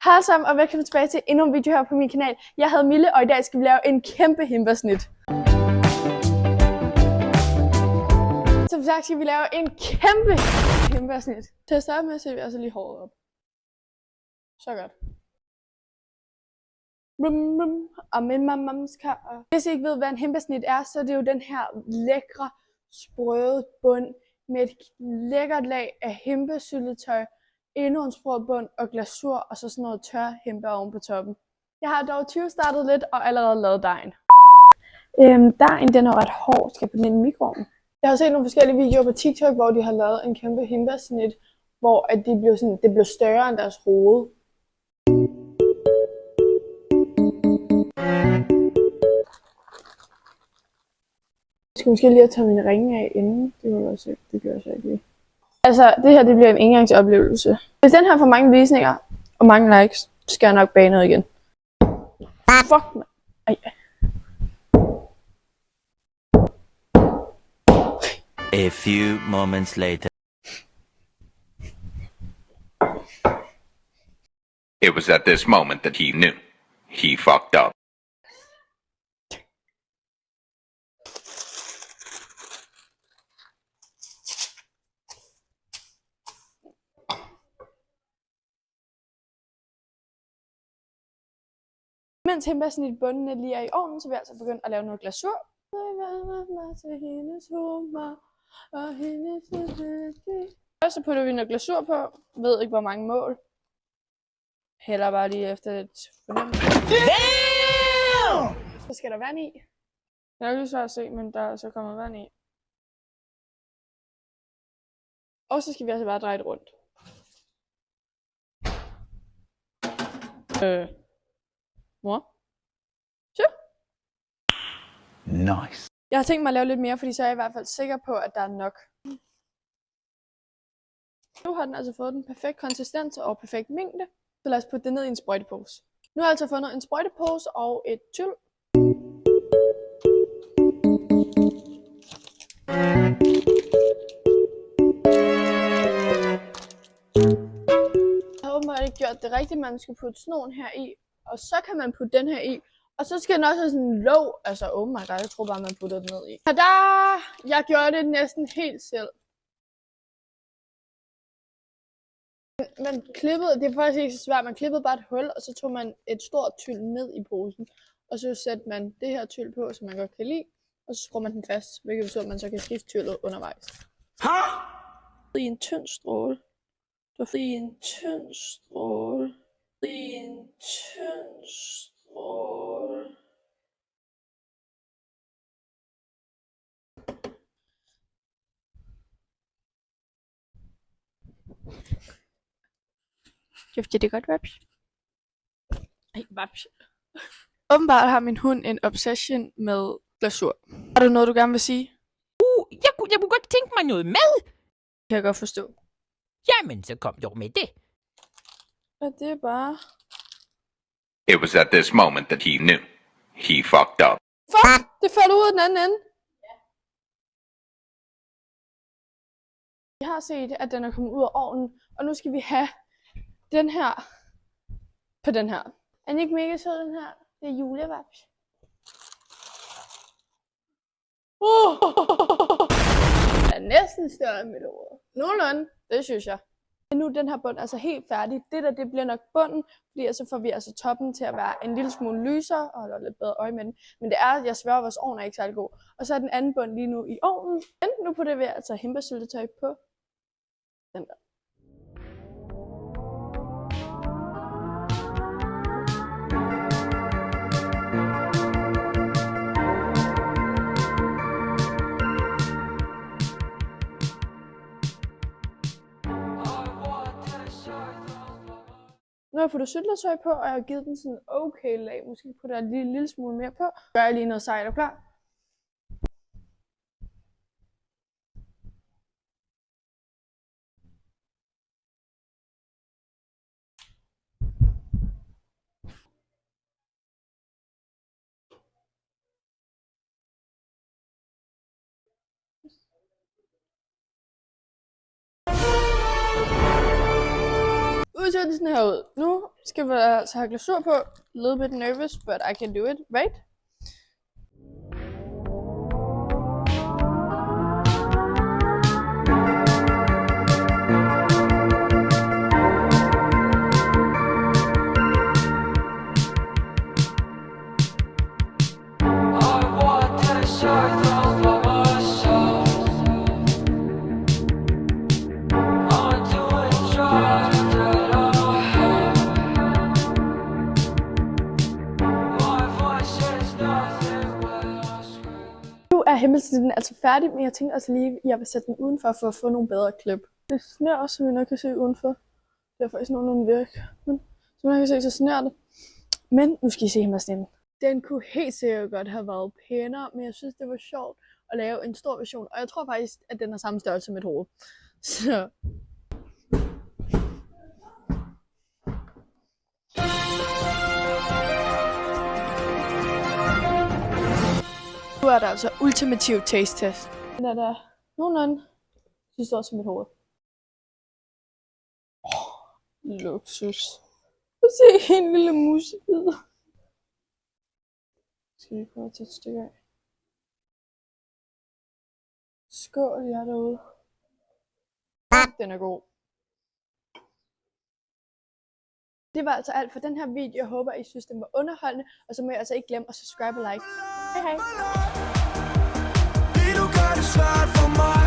Hej alle sammen og velkommen tilbage til endnu en video her på min kanal. Jeg hedder Mille, og i dag skal vi lave en kæmpe himbersnit. Som sagt skal vi lave en kæmpe himbersnit. Til at starte med sætter vi altså lige håret op. Så godt. Og min mammas kar. Hvis I ikke ved, hvad en himbersnit er, så er det jo den her lækre, sprøde bund med et lækkert lag af himbesyltetøj, endnu en sprød bund og glasur, og så sådan noget tør himbe oven på toppen. Jeg har dog 20 startet lidt og allerede lavet dejen. Dejen den er ret hård, skal på den i mikroovnen. Jeg har set nogle forskellige videoer på TikTok, hvor de har lavet en kæmpe himbersnit, hvor at det blev større end deres hoved. Jeg skal måske lige tage mine ringe af inden. Det var også det gør jeg så ikke lige. Altså, det her det bliver en engangsoplevelse. Hvis den her får mange visninger og mange likes, så skal jeg nok bage noget igen. Fuck, man. Ej. A few moments later. It was at this moment that he knew. He fucked up. Mens himbersnitbunden lige er i ovnen, så vil jeg altså begynde at lave noget glasur. Og så putter vi noget glasur på. Jeg ved ikke hvor mange mål. Hælder bare lige efter et fornemmelse. Så skal der vand i. Det er jo lige svært at se, men der så kommer vand i. Og så skal vi altså bare dreje det rundt. Mor? Så. Nice. Jeg har tænkt mig at lave lidt mere, fordi så er jeg i hvert fald sikker på, at der er nok. Nu har den altså fået den perfekte konsistens og perfekt mængde. Så lad os putte det ned i en sprøjtepose. Nu har jeg altså fundet en sprøjtepose og et tyl. Jeg har åbenbart ikke gjort det rigtigt. Man skal putte snoen her i, og så kan man putte den her i. Og så skal den også have sådan en låg. Altså, oh my god, jeg tror bare, man putter den ned i. Tada! Jeg gjorde det næsten helt selv. Man klippede, det er faktisk ikke så svært, man klippede bare et hul, og så tog man et stort tyl ned i posen. Og så satte man det her tyl på, som man godt kan lide. Og så skruer man den fast, hvilket betyder, at man så kan skifte tyllet undervejs. I en tynd stråle. I en tynd stråle. I en tynd stråle. Kæft, det er godt, vaps. Ej, vaps. Åbenbart har min hund en obsession med glasur. Har du noget, du gerne vil sige? Jeg kunne godt tænke mig noget mad. Kan jeg godt forstå. Jamen, så kom dog med det. Og det er bare... It was at this moment that he knew. He fucked up. Fuck! Det falder ud af den anden ende. Jeg har set, at den er kommet ud af ovnen, og nu skal vi have den her på den her. Er den ikke mega sød, den her? Det er julevaps. Den er næsten større end mit hoved. Nogenlunde, det synes jeg. Nu er den her bund altså helt færdig. Det der, det bliver nok bunden, fordi så får vi altså toppen til at være en lille smule lysere, og holde lidt bedre øje med den. Men det er, jeg sværger, vores ovn er ikke særlig god. Og så er den anden bund lige nu i ovnen. Men nu putter vi altså himbersyltetøj på den der. Nu har jeg puttet syltetøj på, og jeg har givet den sådan okay lag. Måske putter jeg lige en lille smule mere på. Gør jeg lige noget sejt og klar. ser det sådan her ud. Nu skal vi altså have glasur på. A little bit nervous, but I can do it, right? Nu er himmelsnitten altså færdig, men jeg tænkte også lige, at jeg vil sætte den udenfor for at få nogle bedre klip. Det sner også, som I nok kan se udenfor. Det er faktisk nogenlunde virke. Men som man kan se, så sner det. Men nu skal I se himmelsnitten. Den kunne helt sikkert godt have været pænere, men jeg synes, det var sjovt at lave en stor version. Og jeg tror faktisk, at den er samme størrelse som mit hoved. Så nu er der altså ultimativ taste test. Den er der nogenlunde så stor som mit hoved. Luksus. Se en lille musebid. Skal vi prøve at tage et stykke af. Skål jer derude. Den er god. Det var altså alt for den her video. Jeg håber, I synes, den var underholdende. Og så må I altså ikke glemme at subscribe og like. Hej hej! Det du gør det svært for mig.